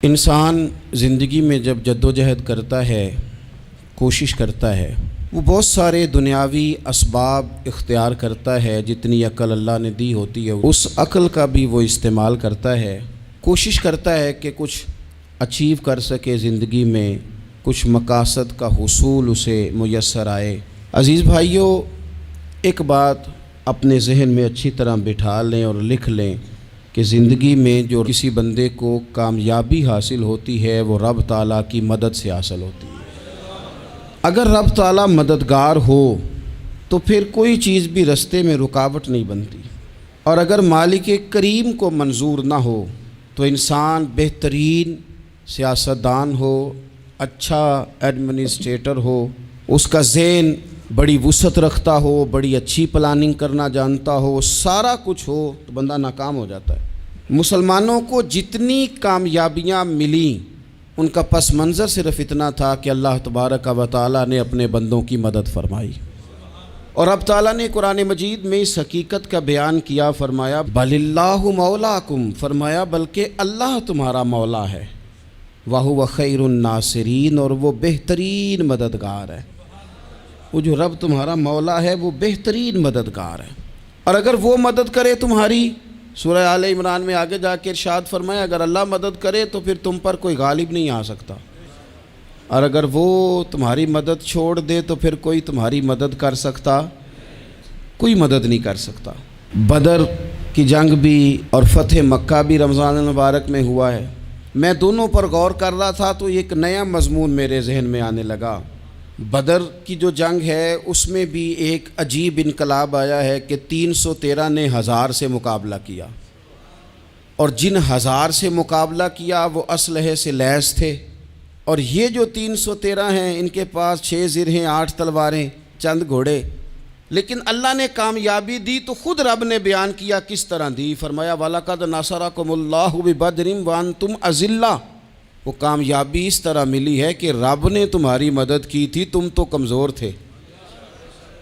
انسان زندگی میں جب جدوجہد کرتا ہے، کوشش کرتا ہے، وہ بہت سارے دنیاوی اسباب اختیار کرتا ہے۔ جتنی عقل اللہ نے دی ہوتی ہے اس عقل کا بھی وہ استعمال کرتا ہے، کوشش کرتا ہے کہ کچھ اچیو کر سکے زندگی میں، کچھ مقاصد کا حصول اسے میسر آئے۔ عزیز بھائیوں، ایک بات اپنے ذہن میں اچھی طرح بٹھا لیں اور لکھ لیں کہ زندگی میں جو کسی بندے کو کامیابی حاصل ہوتی ہے وہ رب تعالیٰ کی مدد سے حاصل ہوتی ہے۔ اگر رب تعالیٰ مددگار ہو تو پھر کوئی چیز بھی رستے میں رکاوٹ نہیں بنتی، اور اگر مالک کریم کو منظور نہ ہو تو انسان بہترین سیاستدان ہو، اچھا ایڈمنسٹریٹر ہو، اس کا ذہن بڑی وسعت رکھتا ہو، بڑی اچھی پلاننگ کرنا جانتا ہو، سارا کچھ ہو، تو بندہ ناکام ہو جاتا ہے۔ مسلمانوں کو جتنی کامیابیاں ملیں ان کا پس منظر صرف اتنا تھا کہ اللہ تبارک و تعالیٰ نے اپنے بندوں کی مدد فرمائی، اور اب تعالیٰ نے قرآن مجید میں اس حقیقت کا بیان کیا، فرمایا بل اللہ مولاکم، فرمایا بلکہ اللہ تمہارا مولا ہے، وَهُوَ خَيْرُ النَّاصِرِينَ، اور وہ بہترین مددگار ہے۔ وہ جو رب تمہارا مولا ہے وہ بہترین مددگار ہے، اور اگر وہ مدد کرے تمہاری، سورہ آل عمران میں آگے جا کے ارشاد فرمایا اگر اللہ مدد کرے تو پھر تم پر کوئی غالب نہیں آ سکتا، اور اگر وہ تمہاری مدد چھوڑ دے تو پھر کوئی تمہاری مدد کر سکتا، کوئی مدد نہیں کر سکتا۔ بدر کی جنگ بھی اور فتح مکہ بھی رمضان المبارک میں ہوا ہے۔ میں دونوں پر غور کر رہا تھا تو ایک نیا مضمون میرے ذہن میں آنے لگا۔ بدر کی جو جنگ ہے اس میں بھی ایک عجیب انقلاب آیا ہے کہ 313 نے 1000 سے مقابلہ کیا، اور جن 1000 سے مقابلہ کیا وہ اسلحے سے لیس تھے، اور یہ جو 313 ہیں ان کے پاس 6 زرہیں، 8 تلواریں، چند گھوڑے، لیکن اللہ نے کامیابی دی تو خود رب نے بیان کیا کس طرح دی، فرمایا وَلَقَدْ نَصَرَكُمُ اللَّهُ بِبَدْرٍ وَأَنْتُمْ أَذِلَّةٌ۔ وہ کامیابی اس طرح ملی ہے کہ رب نے تمہاری مدد کی تھی، تم تو کمزور تھے،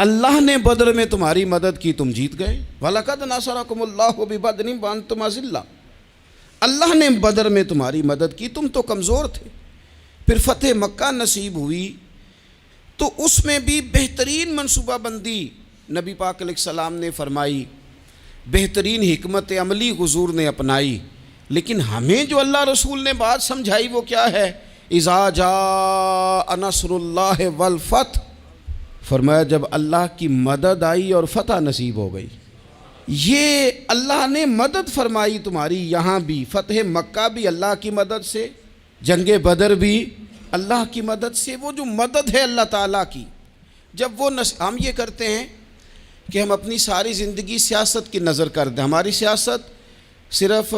اللہ نے بدر میں تمہاری مدد کی، تم جیت گئے۔ وَلَقَدْ نَصَرَكُمُ اللَّهُ بِبَدْرٍ وَأَنْتُمْ أَذِلَّةٌ، اللہ نے بدر میں تمہاری مدد کی، تم تو کمزور تھے۔ پھر فتح مکہ نصیب ہوئی تو اس میں بھی بہترین منصوبہ بندی نبی پاک علیہ السلام نے فرمائی، بہترین حکمت عملی حضور نے اپنائی، لیکن ہمیں جو اللہ رسول نے بات سمجھائی وہ کیا ہے؟ اذا جاء نصر اللہ والفتح، فرمایا جب اللہ کی مدد آئی اور فتح نصیب ہو گئی۔ یہ اللہ نے مدد فرمائی تمہاری، یہاں بھی فتح مکہ بھی اللہ کی مدد سے، جنگ بدر بھی اللہ کی مدد سے۔ وہ جو مدد ہے اللہ تعالیٰ کی، جب وہ ہم یہ کرتے ہیں کہ ہم اپنی ساری زندگی سیاست کی نظر کر دیں۔ ہماری سیاست صرف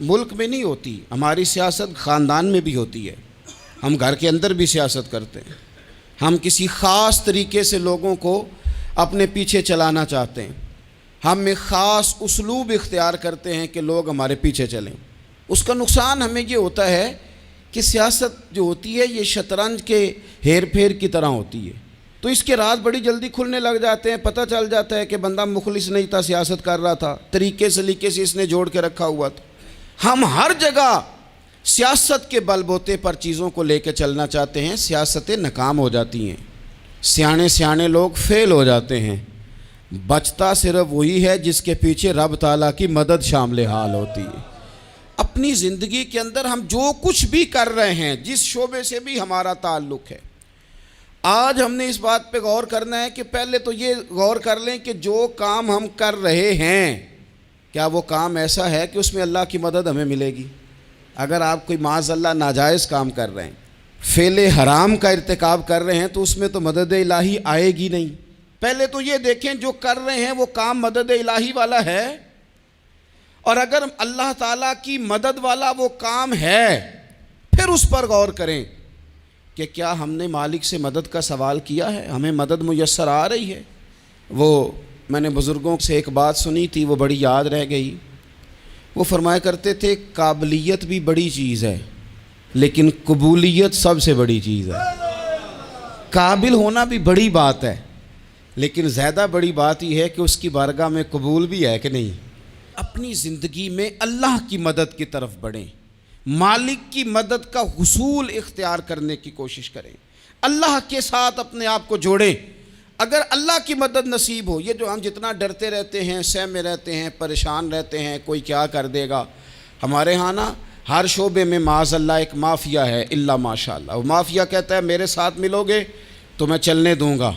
ملک میں نہیں ہوتی، ہماری سیاست خاندان میں بھی ہوتی ہے، ہم گھر کے اندر بھی سیاست کرتے ہیں، ہم کسی خاص طریقے سے لوگوں کو اپنے پیچھے چلانا چاہتے ہیں، ہم ایک خاص اسلوب اختیار کرتے ہیں کہ لوگ ہمارے پیچھے چلیں۔ اس کا نقصان ہمیں یہ ہوتا ہے کہ سیاست جو ہوتی ہے یہ شطرنج کے ہیر پھیر کی طرح ہوتی ہے، تو اس کے راز بڑی جلدی کھلنے لگ جاتے ہیں، پتہ چل جاتا ہے کہ بندہ مخلص نہیں تھا، سیاست کر رہا تھا، طریقے سلیقے سے اس نے جوڑ کے رکھا ہوا تھا۔ ہم ہر جگہ سیاست کے بل بوتے پر چیزوں کو لے کے چلنا چاہتے ہیں، سیاستیں ناکام ہو جاتی ہیں، سیانے لوگ فیل ہو جاتے ہیں، بچتا صرف وہی ہے جس کے پیچھے رب تعالیٰ کی مدد شامل حال ہوتی ہے۔ اپنی زندگی کے اندر ہم جو کچھ بھی کر رہے ہیں، جس شعبے سے بھی ہمارا تعلق ہے، آج ہم نے اس بات پہ غور کرنا ہے کہ پہلے تو یہ غور کر لیں کہ جو کام ہم کر رہے ہیں کیا وہ کام ایسا ہے کہ اس میں اللہ کی مدد ہمیں ملے گی؟ اگر آپ کوئی معاذ اللہ ناجائز کام کر رہے ہیں، فعل حرام کا ارتکاب کر رہے ہیں، تو اس میں تو مدد الہی آئے گی نہیں۔ پہلے تو یہ دیکھیں جو کر رہے ہیں وہ کام مدد الہی والا ہے، اور اگر اللہ تعالیٰ کی مدد والا وہ کام ہے پھر اس پر غور کریں کہ کیا ہم نے مالک سے مدد کا سوال کیا ہے، ہمیں مدد میسر آ رہی ہے۔ وہ میں نے بزرگوں سے ایک بات سنی تھی، وہ بڑی یاد رہ گئی۔ وہ فرمایا کرتے تھے قابلیت بھی بڑی چیز ہے لیکن قبولیت سب سے بڑی چیز ہے۔ قابل ہونا بھی بڑی بات ہے لیکن زیادہ بڑی بات یہ ہے کہ اس کی بارگاہ میں قبول بھی ہے کہ نہیں۔ اپنی زندگی میں اللہ کی مدد کی طرف بڑھیں، مالک کی مدد کا حصول اختیار کرنے کی کوشش کریں، اللہ کے ساتھ اپنے آپ کو جوڑیں۔ اگر اللہ کی مدد نصیب ہو، یہ جو ہم جتنا ڈرتے رہتے ہیں، سہمے رہتے ہیں، پریشان رہتے ہیں کوئی کیا کر دے گا، ہمارے ہاں نا ہر شعبے میں معاذ اللہ ایک مافیا ہے، الا ماشاء اللہ۔ وہ مافیا کہتا ہے میرے ساتھ ملو گے تو میں چلنے دوں گا،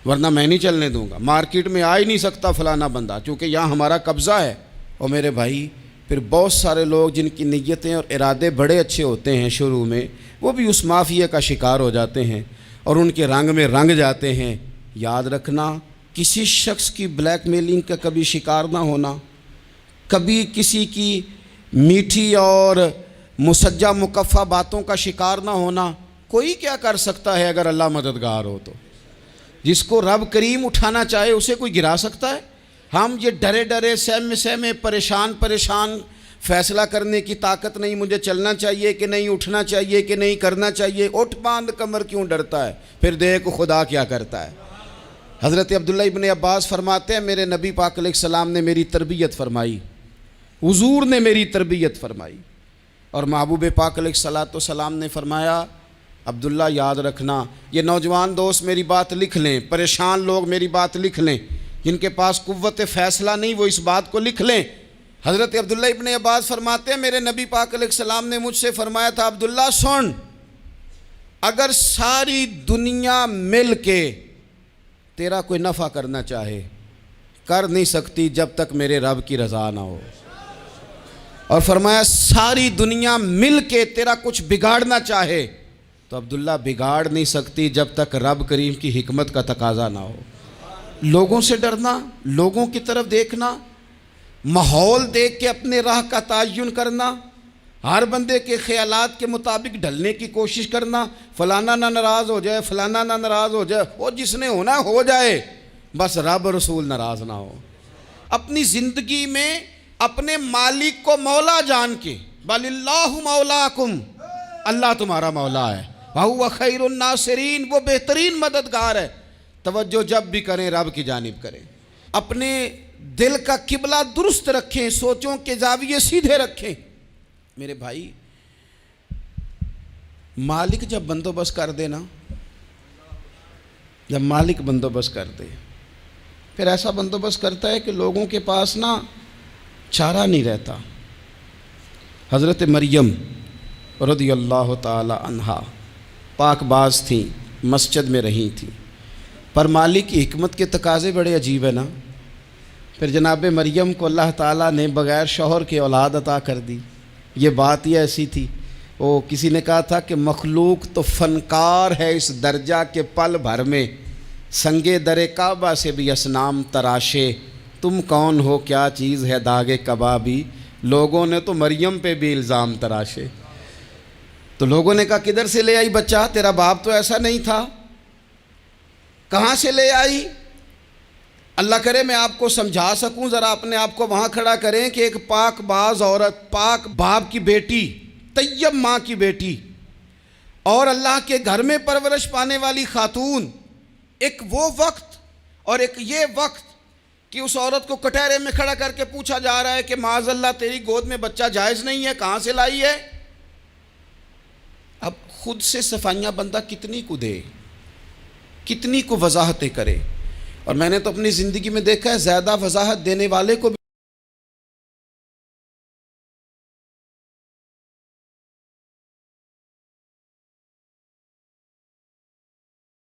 ورنہ میں نہیں چلنے دوں گا، مارکیٹ میں آ ہی نہیں سکتا فلانا بندہ، چونکہ یہاں ہمارا قبضہ ہے۔ اور میرے بھائی پھر بہت سارے لوگ جن کی نیتیں اور ارادے بڑے اچھے ہوتے ہیں شروع میں، وہ بھی اس مافیا کا شکار ہو جاتے ہیں اور ان کے رنگ میں رنگ جاتے ہیں۔ یاد رکھنا، کسی شخص کی بلیک میلنگ کا کبھی شکار نہ ہونا، کبھی کسی کی میٹھی اور مسجع مکفہ باتوں کا شکار نہ ہونا۔ کوئی کیا کر سکتا ہے اگر اللہ مددگار ہو تو؟ جس کو رب کریم اٹھانا چاہے اسے کوئی گرا سکتا ہے؟ ہم یہ ڈرے ڈرے سہمے پریشان فیصلہ کرنے کی طاقت نہیں، مجھے چلنا چاہیے کہ نہیں، اٹھنا چاہیے کہ نہیں، کرنا چاہیے، اٹھ باندھ کمر کیوں ڈرتا ہے؟ پھر دیکھ خدا کیا کرتا ہے۔ حضرت عبداللہ ابن عباس فرماتے ہیں میرے نبی پاک علیہ السلام نے میری تربیت فرمائی، حضور نے میری تربیت فرمائی، اور محبوب پاک علیہ السلام نے فرمایا عبداللہ یاد رکھنا، یہ نوجوان دوست میری بات لکھ لیں، پریشان لوگ میری بات لکھ لیں، جن کے پاس قوت فیصلہ نہیں وہ اس بات کو لکھ لیں۔ حضرت عبداللہ ابن عباس فرماتے ہیں میرے نبی پاک علیہ السلام نے مجھ سے فرمایا تھا عبداللہ سن، اگر ساری دنیا مل کے تیرا کوئی نفع کرنا چاہے کر نہیں سکتی جب تک میرے رب کی رضا نہ ہو، اور فرمایا ساری دنیا مل کے تیرا کچھ بگاڑنا چاہے تو عبداللہ بگاڑ نہیں سکتی جب تک رب کریم کی حکمت کا تقاضا نہ ہو۔ لوگوں سے ڈرنا، لوگوں کی طرف دیکھنا، ماحول دیکھ کے اپنے راہ کا تعین کرنا، ہر بندے کے خیالات کے مطابق ڈھلنے کی کوشش کرنا، فلانا نہ ناراض ہو جائے، فلانا نہ ناراض ہو جائے، وہ جس نے ہونا ہو جائے، بس رب رسول ناراض نہ ہو۔ اپنی زندگی میں اپنے مالک کو مولا جان کے، بل اللہ مولاکم، اللہ تمہارا مولا ہے، وَهُوَ خَيْرُ النَّاصِرِينَ، وہ بہترین مددگار ہے۔ توجہ جب بھی کریں رب کی جانب کریں، اپنے دل کا قبلہ درست رکھیں، سوچوں کے زاویے سیدھے رکھیں۔ میرے بھائی مالک جب بندوبست کر دے نا، جب مالک بندوبست کر دے پھر ایسا بندوبست کرتا ہے کہ لوگوں کے پاس نا چارہ نہیں رہتا۔ حضرت مریم رضی اللہ تعالی عنہا پاک باز تھیں، مسجد میں رہی تھیں، پر مالک کی حکمت کے تقاضے بڑے عجیب ہیں نا۔ پھر جناب مریم کو اللہ تعالیٰ نے بغیر شوہر کے اولاد عطا کر دی۔ یہ بات ہی ایسی تھی، وہ کسی نے کہا تھا کہ مخلوق تو فنکار ہے اس درجہ کے پل بھر میں، سنگے در کعبہ سے بھی اصنام تراشے، تم کون ہو کیا چیز ہے داغ کبابی، لوگوں نے تو مریم پہ بھی الزام تراشے۔ تو لوگوں نے کہا کدھر سے لے آئی بچہ، تیرا باپ تو ایسا نہیں تھا، کہاں سے لے آئی؟ اللہ کرے میں آپ کو سمجھا سکوں، ذرا اپنے آپ کو وہاں کھڑا کریں کہ ایک پاک باز عورت، پاک باپ کی بیٹی، طیب ماں کی بیٹی، اور اللہ کے گھر میں پرورش پانے والی خاتون، ایک وہ وقت اور ایک یہ وقت کہ اس عورت کو کٹہرے میں کھڑا کر کے پوچھا جا رہا ہے کہ معاذ اللہ تیری گود میں بچہ جائز نہیں ہے، کہاں سے لائی ہے؟ اب خود سے صفائیاں بندہ کتنی کو دے، کتنی کو وضاحتیں کرے، اور میں نے تو اپنی زندگی میں دیکھا ہے زیادہ وضاحت دینے والے کو